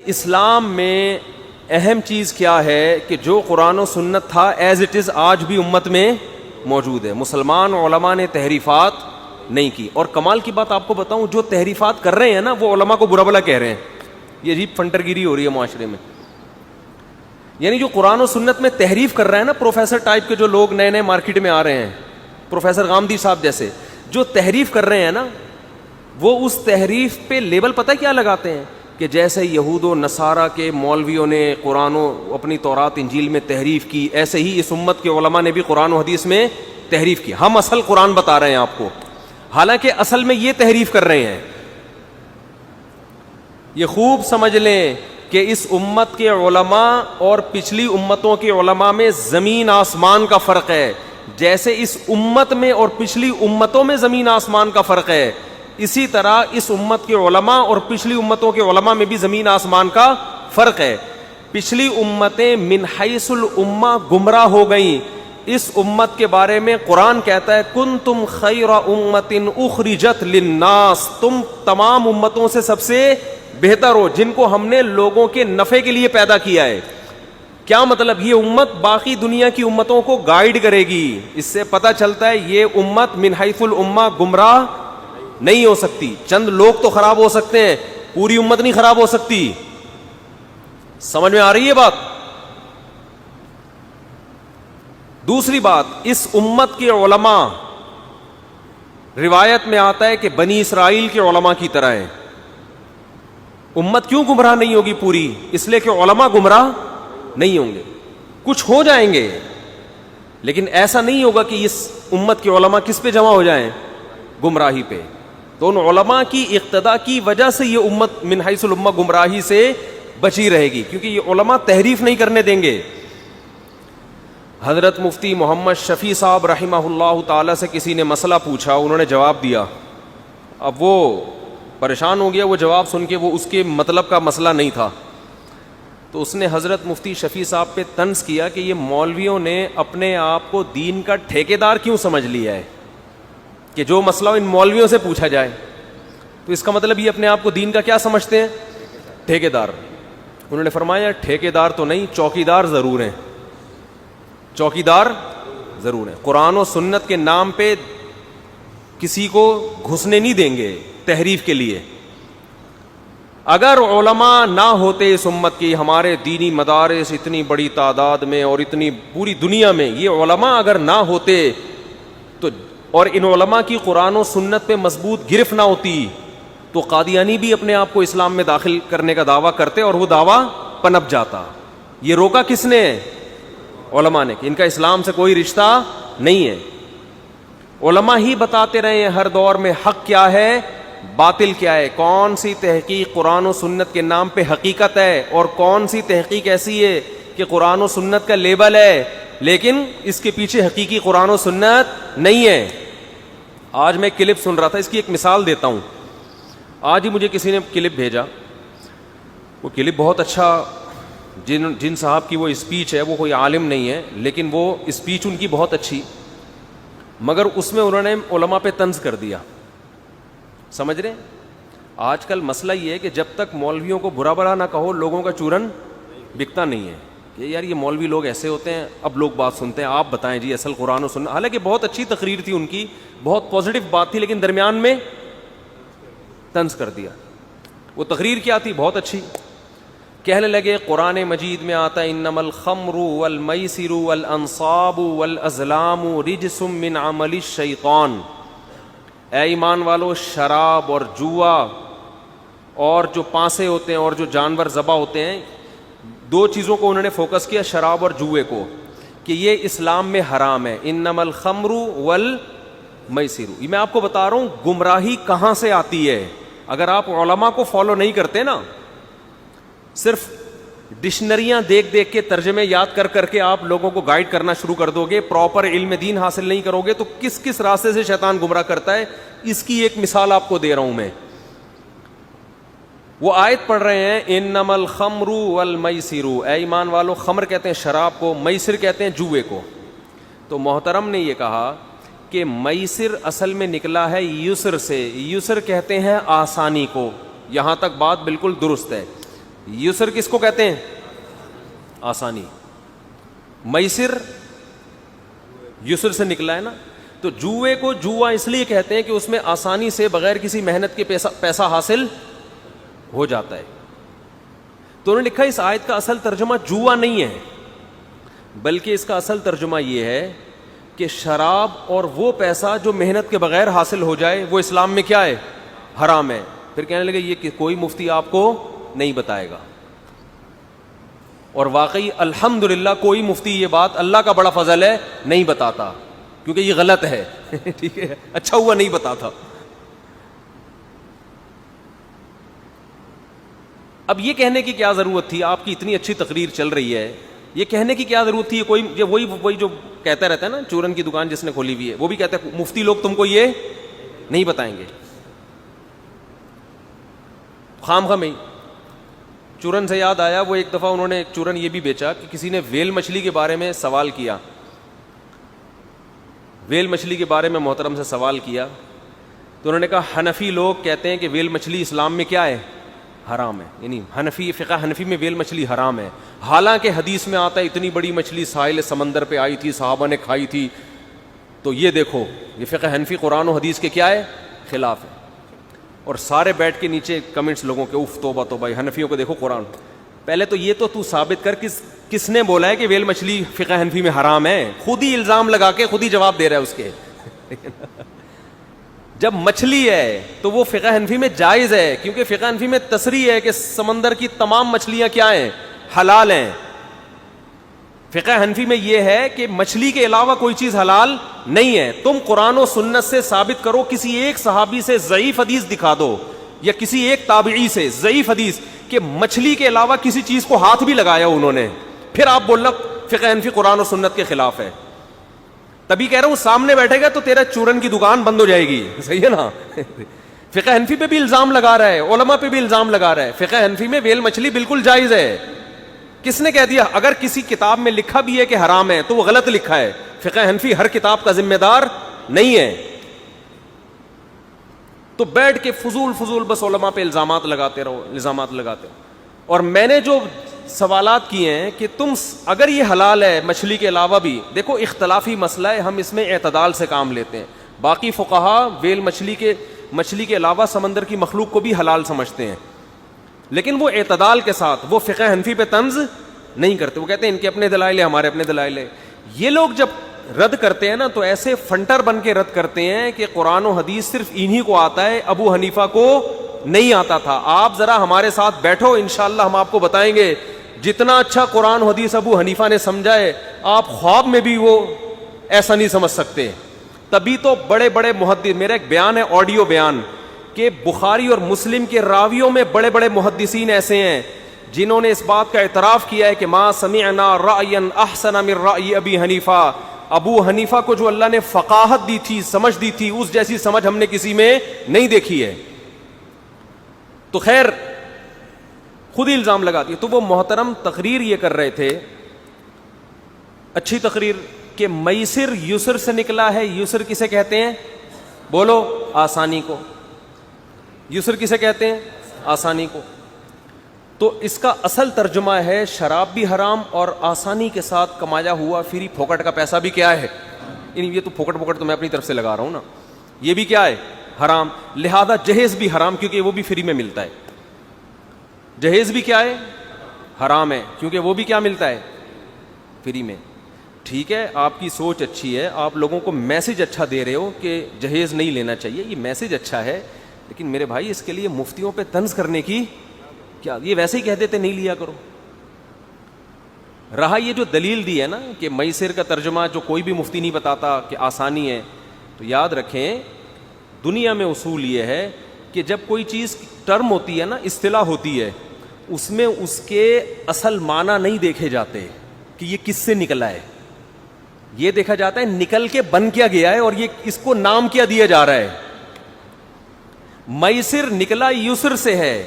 اسلام میں اہم چیز کیا ہے کہ جو قرآن و سنت تھا ایز اٹ از آج بھی امت میں موجود ہے. مسلمان علماء نے تحریفات نہیں کی. اور کمال کی بات آپ کو بتاؤں, جو تحریفات کر رہے ہیں نا وہ علماء کو برا بھلا کہہ رہے ہیں. یہ عجیب فنٹر گیری ہو رہی ہے معاشرے میں. یعنی جو قرآن و سنت میں تحریف کر رہے ہیں نا, پروفیسر ٹائپ کے جو لوگ نئے نئے مارکیٹ میں آ رہے ہیں, پروفیسر غامدی صاحب جیسے, جو تحریف کر رہے ہیں نا, وہ اس تحریف پہ لیبل پتہ کیا لگاتے ہیں کہ جیسے یہود و نصارہ کے مولویوں نے قرآن و اپنی تورات انجیل میں تحریف کی, ایسے ہی اس امت کے علماء نے بھی قرآن و حدیث میں تحریف کی. ہم اصل قرآن بتا رہے ہیں آپ کو, حالانکہ اصل میں یہ تحریف کر رہے ہیں. یہ خوب سمجھ لیں کہ اس امت کے علماء اور پچھلی امتوں کے علماء میں زمین آسمان کا فرق ہے. جیسے اس امت میں اور پچھلی امتوں میں زمین آسمان کا فرق ہے, اسی طرح اس امت کے علماء اور پچھلی امتوں کے علماء میں بھی زمین آسمان کا فرق ہے. پچھلی امتیں من حیث الامہ گمراہ ہو گئیں. اس امت کے بارے میں قرآن کہتا ہے کنتم خیر امت اخرجت للناس, تم تمام امتوں سے سب سے بہتر ہو جن کو ہم نے لوگوں کے نفع کے لیے پیدا کیا ہے. کیا مطلب؟ یہ امت باقی دنیا کی امتوں کو گائیڈ کرے گی. اس سے پتہ چلتا ہے یہ امت من حیث الامہ گمراہ نہیں ہو سکتی. چند لوگ تو خراب ہو سکتے ہیں, پوری امت نہیں خراب ہو سکتی. سمجھ میں آ رہی ہے بات؟ دوسری بات, اس امت کے علماء, روایت میں آتا ہے کہ بنی اسرائیل کے علماء کی طرح ہے. امت کیوں گمراہ نہیں ہوگی پوری؟ اس لیے کہ علماء گمراہ نہیں ہوں گے. کچھ ہو جائیں گے لیکن ایسا نہیں ہوگا کہ اس امت کے علماء کس پہ جمع ہو جائیں؟ گمراہی پہ. تو ان علماء کی اقتداء کی وجہ سے یہ امت من حیث الامہ گمراہی سے بچی رہے گی, کیونکہ یہ علماء تحریف نہیں کرنے دیں گے. حضرت مفتی محمد شفیع صاحب رحمہ اللہ تعالی سے کسی نے مسئلہ پوچھا, انہوں نے جواب دیا. اب وہ پریشان ہو گیا, وہ جواب سن کے, وہ اس کے مطلب کا مسئلہ نہیں تھا. تو اس نے حضرت مفتی شفیع صاحب پہ طنز کیا کہ یہ مولویوں نے اپنے آپ کو دین کا ٹھیکیدار کیوں سمجھ لیا ہے کہ جو مسئلہ ان مولویوں سے پوچھا جائے. تو اس کا مطلب یہ اپنے آپ کو دین کا کیا سمجھتے ہیں؟ ٹھیکیدار. انہوں نے فرمایا ٹھیکیدار تو نہیں, چوکیدار ضرور ہیں. چوکیدار ضرور ہیں. قرآن و سنت کے نام پہ کسی کو گھسنے نہیں دیں گے تحریف کے لیے. اگر علماء نہ ہوتے اس امت کی, ہمارے دینی مدارس اتنی بڑی تعداد میں اور اتنی پوری دنیا میں, یہ علماء اگر نہ ہوتے تو, اور ان علماء کی قرآن و سنت پہ مضبوط گرفت نہ ہوتی, تو قادیانی بھی اپنے آپ کو اسلام میں داخل کرنے کا دعویٰ کرتے اور وہ دعویٰ پنپ جاتا. یہ روکا کس نے؟ علماء نے, کہ ان کا اسلام سے کوئی رشتہ نہیں ہے. علماء ہی بتاتے رہے ہیں ہر دور میں حق کیا ہے, باطل کیا ہے, کون سی تحقیق قرآن و سنت کے نام پہ حقیقت ہے اور کون سی تحقیق ایسی ہے کہ قرآن و سنت کا لیبل ہے لیکن اس کے پیچھے حقیقی قرآن و سنت نہیں ہے. آج میں کلپ سن رہا تھا, اس کی ایک مثال دیتا ہوں. آج ہی مجھے کسی نے کلپ بھیجا, وہ کلپ بہت اچھا, جن صاحب کی وہ اسپیچ ہے وہ کوئی عالم نہیں ہے لیکن وہ اسپیچ ان کی بہت اچھی, مگر اس میں انہوں نے علماء پہ طنز کر دیا. سمجھ رہے ہیں؟ آج کل مسئلہ یہ ہے کہ جب تک مولویوں کو برا برا نہ کہو لوگوں کا چورن بکتا نہیں ہے کہ یار یہ مولوی لوگ ایسے ہوتے ہیں. اب لوگ بات سنتے ہیں, آپ بتائیں جی اصل قرآن و سنت. حالانکہ بہت اچھی تقریر تھی ان کی, بہت پازیٹیو بات تھی, لیکن درمیان میں طنز کر دیا. وہ تقریر کیا تھی؟ بہت اچھی. کہنے لگے قرآن مجید میں آتا ہے انما الخمر والمیسر والانصاب والازلام رجس من عمل الشیطان. اے ایمان والو, شراب اور جوا اور جو پانسے ہوتے ہیں اور جو جانور ذبح ہوتے ہیں, دو چیزوں کو انہوں نے فوکس کیا, شراب اور جوئے کو, کہ یہ اسلام میں حرام ہے. انما الخمر والمیسر. یہ میں آپ کو بتا رہا ہوں گمراہی کہاں سے آتی ہے. اگر آپ علماء کو فالو نہیں کرتے نا, صرف ڈکشنریاں دیکھ دیکھ کے ترجمے یاد کر کر کے آپ لوگوں کو گائیڈ کرنا شروع کر دو گے, پراپر علم دین حاصل نہیں کرو گے, تو کس کس راستے سے شیطان گمراہ کرتا ہے اس کی ایک مثال آپ کو دے رہا ہوں میں. وہ آیت پڑھ رہے ہیں انما الخمر والمیسر, اے ایمان والو, خمر کہتے ہیں شراب کو, میسر کہتے ہیں جوئے کو. تو محترم نے یہ کہا کہ میسر اصل میں نکلا ہے یسر سے. یسر کہتے ہیں آسانی کو, یہاں تک بات بالکل درست ہے. یسر کس کو کہتے ہیں؟ آسانی. میسر یسر سے نکلا ہے نا. تو جوئے کو جوا اس لیے کہتے ہیں کہ اس میں آسانی سے بغیر کسی محنت کے پیسہ حاصل ہو جاتا ہے. تو انہوں نے لکھا اس آیت کا اصل ترجمہ جوا نہیں ہے، بلکہ اس کا اصل ترجمہ یہ ہے کہ شراب اور وہ پیسہ جو محنت کے بغیر حاصل ہو جائے وہ اسلام میں کیا ہے؟ حرام ہے. پھر کہنے لگے یہ کہ کوئی مفتی آپ کو نہیں بتائے گا. اور واقعی الحمدللہ کوئی مفتی یہ بات، اللہ کا بڑا فضل ہے، نہیں بتاتا، کیونکہ یہ غلط ہے. ٹھیک ہے، اچھا ہوا نہیں بتاتا. اب یہ کہنے کی کیا ضرورت تھی؟ آپ کی اتنی اچھی تقریر چل رہی ہے، یہ کہنے کی کیا ضرورت تھی؟ وہی جو کہتا رہتا ہے نا، چورن کی دکان جس نے کھولی ہوئی ہے، وہ بھی کہتا ہے مفتی لوگ تم کو یہ نہیں بتائیں گے. خام خام ہی چورن سے یاد آیا، وہ ایک دفعہ انہوں نے ایک چورن یہ بھی بیچا کہ کسی نے ویل مچھلی کے بارے میں سوال کیا. ویل مچھلی کے بارے میں محترم سے سوال کیا تو انہوں نے کہا حنفی لوگ کہتے ہیں کہ ویل مچھلی اسلام میں کیا ہے؟ حرام ہے. یعنی حنفی فقہ حنفی میں ویل مچھلی حرام ہے، حالانکہ حدیث میں آتا ہے اتنی بڑی مچھلی ساحل سمندر پہ آئی تھی، صحابہ نے کھائی تھی. تو یہ دیکھو، یہ فقہ حنفی قرآن و حدیث کے کیا ہے؟ خلاف ہے. اور سارے بیٹھ کے نیچے کمنٹس لوگوں کے، اف توبہ توبہ، حنفیوں کو دیکھو قرآن. پہلے تو یہ تو ثابت کر کس نے بولا ہے کہ ویل مچھلی فقہ حنفی میں حرام ہے؟ خود ہی الزام لگا کے خود ہی جواب دے رہا ہے اس کے. جب مچھلی ہے تو وہ فقہ حنفی میں جائز ہے، کیونکہ فقہ حنفی میں تصریح ہے کہ سمندر کی تمام مچھلیاں کیا ہیں؟ حلال ہیں. فقہ حنفی میں یہ ہے کہ مچھلی کے علاوہ کوئی چیز حلال نہیں ہے. تم قرآن و سنت سے ثابت کرو، کسی ایک صحابی سے ضعیف حدیث دکھا دو یا کسی ایک تابعی سے ضعیف حدیث کہ مچھلی کے علاوہ کسی چیز کو ہاتھ بھی لگایا انہوں نے، پھر آپ بولنا فقہ حنفی قرآن و سنت کے خلاف ہے. تبھی کہہ رہا ہوں سامنے بیٹھے گا تو تیرا چورن کی دکان بند ہو جائے گی. صحیح ہے نا؟ فقہ حنفی پہ بھی الزام لگا رہا ہے، علماء پہ بھی الزام لگا رہا ہے. فقہ حنفی میں ویل مچھلی بالکل جائز ہے. کس نے کہہ دیا؟ اگر کسی کتاب میں لکھا بھی ہے کہ حرام ہے تو وہ غلط لکھا ہے. فقہ حنفی ہر کتاب کا ذمہ دار نہیں ہے. تو بیٹھ کے فضول بس علماء پہ الزامات لگاتے رہو. اور میں نے جو سوالات کیے ہیں کہ تم اگر یہ حلال ہے مچھلی کے علاوہ بھی، دیکھو اختلافی مسئلہ ہے، ہم اس میں اعتدال سے کام لیتے ہیں. باقی فقہا ویل مچھلی کے علاوہ سمندر کی مخلوق کو بھی حلال سمجھتے ہیں، لیکن وہ اعتدال کے ساتھ، وہ فقہ حنفی پہ طنز نہیں کرتے. وہ کہتے ہیں ان کے اپنے دلائل ہیں، ہمارے اپنے دلائل ہیں. یہ لوگ جب رد کرتے ہیں نا تو ایسے فنٹر بن کے رد کرتے ہیں کہ قرآن و حدیث صرف انہی کو آتا ہے، ابو حنیفہ کو نہیں آتا تھا. آپ ذرا ہمارے ساتھ بیٹھو، انشاءاللہ ہم آپ کو بتائیں گے جتنا اچھا قرآن و حدیث ابو حنیفہ نے سمجھا ہے، آپ خواب میں بھی وہ ایسا نہیں سمجھ سکتے. تبھی تو بڑے بڑے محدث، میرا ایک بیان ہے آڈیو بیان کہ بخاری اور مسلم کے راویوں میں بڑے بڑے محدثین ایسے ہیں جنہوں نے اس بات کا اعتراف کیا ہے کہ ما سمعنا رأیا احسن من رأی ابی حنیفہ. ابو حنیفہ کو جو اللہ نے فقاہت دی تھی، سمجھ دی تھی، اس جیسی سمجھ ہم نے کسی میں نہیں دیکھی ہے. تو خیر خود ہی الزام لگاتی ہے. تو وہ محترم تقریر یہ کر رہے تھے، اچھی تقریر، کہ میسر یسر سے نکلا ہے. یسر کسے کہتے ہیں؟ بولو. آسانی کو. یسر کسے کہتے ہیں؟ آسانی کو. تو اس کا اصل ترجمہ ہے شراب بھی حرام اور آسانی کے ساتھ کمایا ہوا فری پھوکٹ کا پیسہ بھی کیا ہے؟ یہ تو پھوکٹ تو میں اپنی طرف سے لگا رہا ہوں نا، یہ بھی کیا ہے؟ حرام. لہذا جہیز بھی حرام کیونکہ وہ بھی فری میں ملتا ہے. جہیز بھی کیا ہے؟ حرام ہے کیونکہ وہ بھی کیا ملتا ہے؟ فری میں. ٹھیک ہے، آپ کی سوچ اچھی ہے، آپ لوگوں کو میسج اچھا دے رہے ہو کہ جہیز نہیں لینا چاہیے، یہ میسج اچھا ہے، لیکن میرے بھائی اس کے لیے مفتیوں پہ طنز کرنے کی کیا؟ یہ ویسے ہی کہہ دیتے نہیں لیا کرو. رہا یہ جو دلیل دی ہے نا کہ میسر کا ترجمہ جو کوئی بھی مفتی نہیں بتاتا کہ آسانی ہے، تو یاد رکھیں دنیا میں اصول یہ ہے کہ جب کوئی چیز ٹرم ہوتی ہے نا، اصطلاح ہوتی ہے، اس میں اس کے اصل معنی نہیں دیکھے جاتے کہ یہ کس سے نکلا ہے. یہ دیکھا جاتا ہے نکل کے بن کیا گیا ہے اور یہ اس کو نام کیا دیا جا رہا ہے. میسر نکلا یسر سے ہے،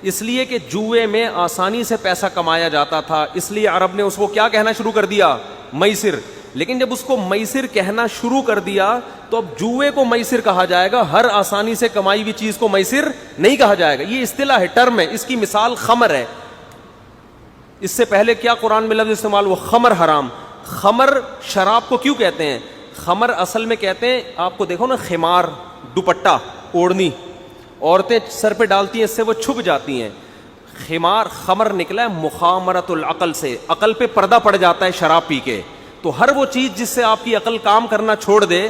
اس لیے کہ جوئے میں آسانی سے پیسہ کمایا جاتا تھا، اس لیے عرب نے اس کو کیا کہنا شروع کر دیا؟ میسر. لیکن جب اس کو میسر کہنا شروع کر دیا تو اب جوئے کو میسر کہا جائے گا، ہر آسانی سے کمائی ہوئی چیز کو میسر نہیں کہا جائے گا. یہ اصطلاح ہے، ٹرم ہے. اس کی مثال خمر ہے. اس سے پہلے کیا قرآن میں لفظ استعمال ہوا؟ خمر حرام. خمر شراب کو کیوں کہتے ہیں؟ خمر اصل میں کہتے ہیں, آپ کو دیکھو نا خمار, دوپٹہ اوڑھنی عورتیں سر پہ ڈالتی ہیں, اس سے وہ چھپ جاتی ہیں. خمر نکلا ہے مخامرۃ العقل سے, عقل پہ پردہ پڑ جاتا ہے شراب پی کے. تو ہر وہ چیز جس سے آپ کی عقل کام کرنا چھوڑ دے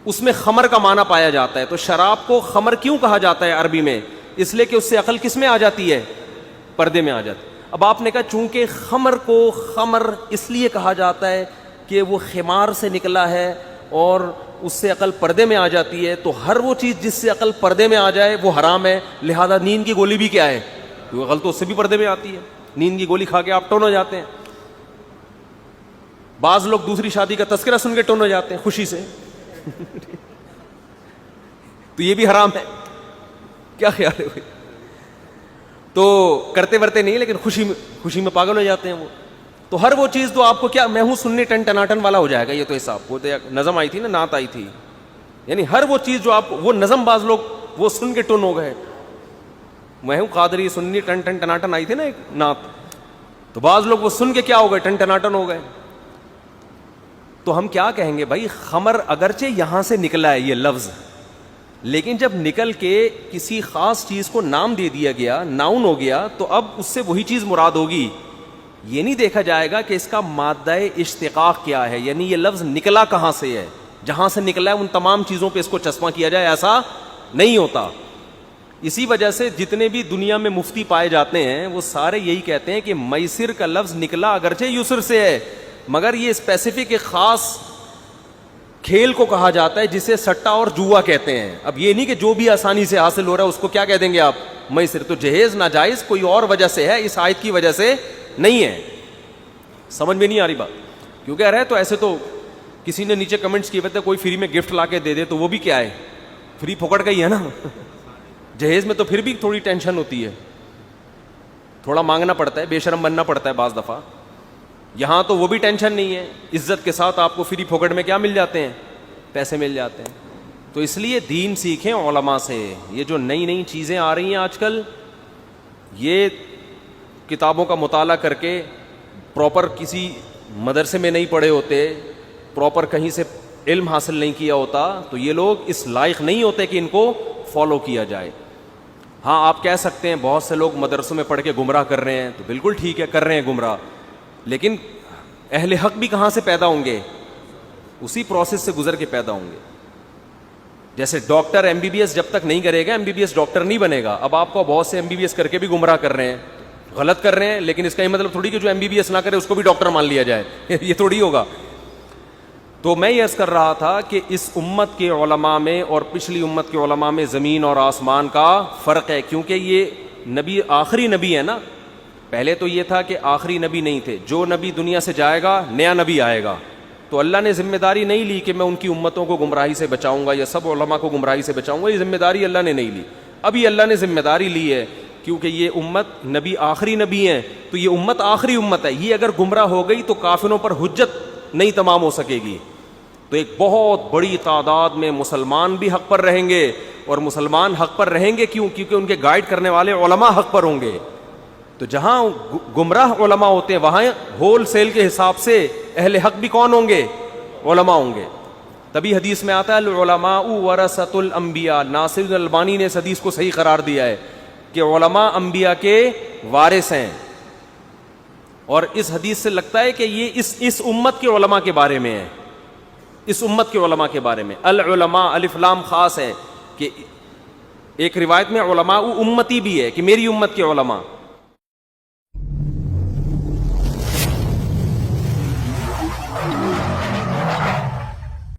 اس میں خمر کا معنی پایا جاتا ہے. تو شراب کو خمر کیوں کہا جاتا ہے عربی میں؟ اس لیے کہ اس سے عقل کس میں آ جاتی ہے؟ پردے میں آ جاتی. اب آپ نے کہا چونکہ خمر کو خمر اس لیے کہا جاتا ہے کہ وہ خمار سے نکلا ہے اور اس سے عقل پردے میں آ جاتی ہے, تو ہر وہ چیز جس سے عقل پردے میں آ جائے وہ حرام ہے. لہذا نیند کی گولی بھی کیا ہے؟ عقل تو اس سے بھی پردے میں آتی ہے. نیند کی گولی کھا کے آپ ٹون ہو جاتے ہیں. بعض لوگ دوسری شادی کا تذکرہ سن کے ٹون ہو جاتے ہیں خوشی سے. تو یہ بھی حرام ہے. کیا خیال ہے بھائی؟ تو کرتے ورتے نہیں, لیکن خوشی میں پاگل ہو جاتے ہیں وہ. تو ہر وہ چیز تو آپ کو کیا, میں ہوں سننے ٹن ٹناٹن والا ہو جائے گا یہ تو حساب. وہ نظم آئی تھی نا, نعت آئی تھی, یعنی ہر وہ چیز جو آپ, وہ نظم بعض لوگ وہ سن کے ٹن ہو گئے. میں ہوں قادری سننی ٹن ٹن ٹناٹن آئی تھی نا ایک نعت, تو بعض لوگ وہ سن کے کیا ہو گئے, ٹن ٹناٹن ہو گئے. تو ہم کیا کہیں گے بھائی, خمر اگرچہ یہاں سے نکلا ہے یہ لفظ, لیکن جب نکل کے کسی خاص چیز کو نام دے دیا گیا, ناؤن ہو گیا, تو اب اس سے وہی چیز مراد ہوگی. یہ نہیں دیکھا جائے گا کہ اس کا مادہ اشتقاق کیا ہے, یعنی یہ لفظ نکلا کہاں سے ہے, جہاں سے نکلا ہے ان تمام چیزوں پہ اس کو چسپاں کیا جائے, ایسا نہیں ہوتا. اسی وجہ سے جتنے بھی دنیا میں مفتی پائے جاتے ہیں وہ سارے یہی کہتے ہیں کہ میسر کا لفظ نکلا اگرچہ یسر سے ہے, مگر یہ اسپیسیفک ایک خاص کھیل کو کہا جاتا ہے جسے سٹا اور جوا کہتے ہیں. اب یہ نہیں کہ جو بھی آسانی سے حاصل ہو رہا ہے اس کو کیا کہہ دیں گے آپ, میسر. تو جہیز ناجائز کوئی اور وجہ سے ہے, اس آیت کی وجہ سے نہیں ہے. سمجھ میں نہیں آ رہی بات؟ کیونکہ رہے تو ایسے تو کسی نے نیچے کمنٹس کیے ہوئے کوئی فری میں گفٹ لا کے دے دے تو وہ بھی کیا ہے, فری پھوکڑ کا ہی ہے نا. جہیز میں تو پھر بھی تھوڑی ٹینشن ہوتی ہے, تھوڑا مانگنا پڑتا ہے, بے شرم بننا پڑتا ہے بعض دفعہ. یہاں تو وہ بھی ٹینشن نہیں ہے, عزت کے ساتھ آپ کو فری پھوکٹ میں کیا مل جاتے ہیں, پیسے مل جاتے ہیں. تو اس لیے دین سیکھیں علماء سے. یہ جو نئی نئی چیزیں آ رہی ہیں آج کل, یہ کتابوں کا مطالعہ کر کے پراپر کسی مدرسے میں نہیں پڑھے ہوتے, پراپر کہیں سے علم حاصل نہیں کیا ہوتا, تو یہ لوگ اس لائق نہیں ہوتے کہ ان کو فالو کیا جائے. ہاں آپ کہہ سکتے ہیں بہت سے لوگ مدرسوں میں پڑھ کے گمراہ کر رہے ہیں, تو بالکل ٹھیک ہے, کر رہے ہیں گمراہ, لیکن اہل حق بھی کہاں سے پیدا ہوں گے؟ اسی پروسیس سے گزر کے پیدا ہوں گے. جیسے doctor M B B S جب تک نہیں کرے گا, M B B S doctor نہیں بنے گا. اب آپ کو بہت سے ایم بی بی ایس کر کے بھی گمراہ کر رہے ہیں, غلط کر رہے ہیں, لیکن اس کا یہ مطلب تھوڑی کہ جو ایم بی بی ایس نہ کرے اس کو بھی ڈاکٹر مان لیا جائے. یہ تھوڑی ہوگا. تو میں یہ عرض کر رہا تھا کہ اس امت کے علماء میں اور پچھلی امت کے علماء میں زمین اور آسمان کا فرق ہے, کیونکہ یہ نبی آخری نبی ہے نا. پہلے تو یہ تھا کہ آخری نبی نہیں تھے, جو نبی دنیا سے جائے گا نیا نبی آئے گا. تو اللہ نے ذمہ داری نہیں لی کہ میں ان کی امتوں کو گمراہی سے بچاؤں گا یا سب علماء کو گمراہی سے بچاؤں گا. یہ ذمہ داری اللہ نے نہیں لی. ابھی اللہ نے ذمہ داری لی ہے, کیونکہ یہ امت نبی آخری نبی ہیں, تو یہ امت آخری امت ہے. یہ اگر گمراہ ہو گئی تو کافروں پر حجت نہیں تمام ہو سکے گی. تو ایک بہت بڑی تعداد میں مسلمان بھی حق پر رہیں گے, اور مسلمان حق پر رہیں گے کیوں؟ کیونکہ ان کے گائیڈ کرنے والے علماء حق پر ہوں گے. تو جہاں گمراہ علماء ہوتے ہیں وہاں ہول سیل کے حساب سے اہل حق بھی کون ہوں گے؟ علماء ہوں گے. تبھی حدیث میں آتا ہے العلماء ورثۃ الانبیاء. ناصر البانی نے اس حدیث کو صحیح قرار دیا ہے کہ علماء انبیاء کے وارث ہیں. اور اس حدیث سے لگتا ہے کہ یہ اس امت کے علماء کے بارے میں ہے, اس امت کے علماء کے بارے میں. العلماء الف لام خاص ہے, کہ ایک روایت میں علماء امتی بھی ہے کہ میری امت کے علماء,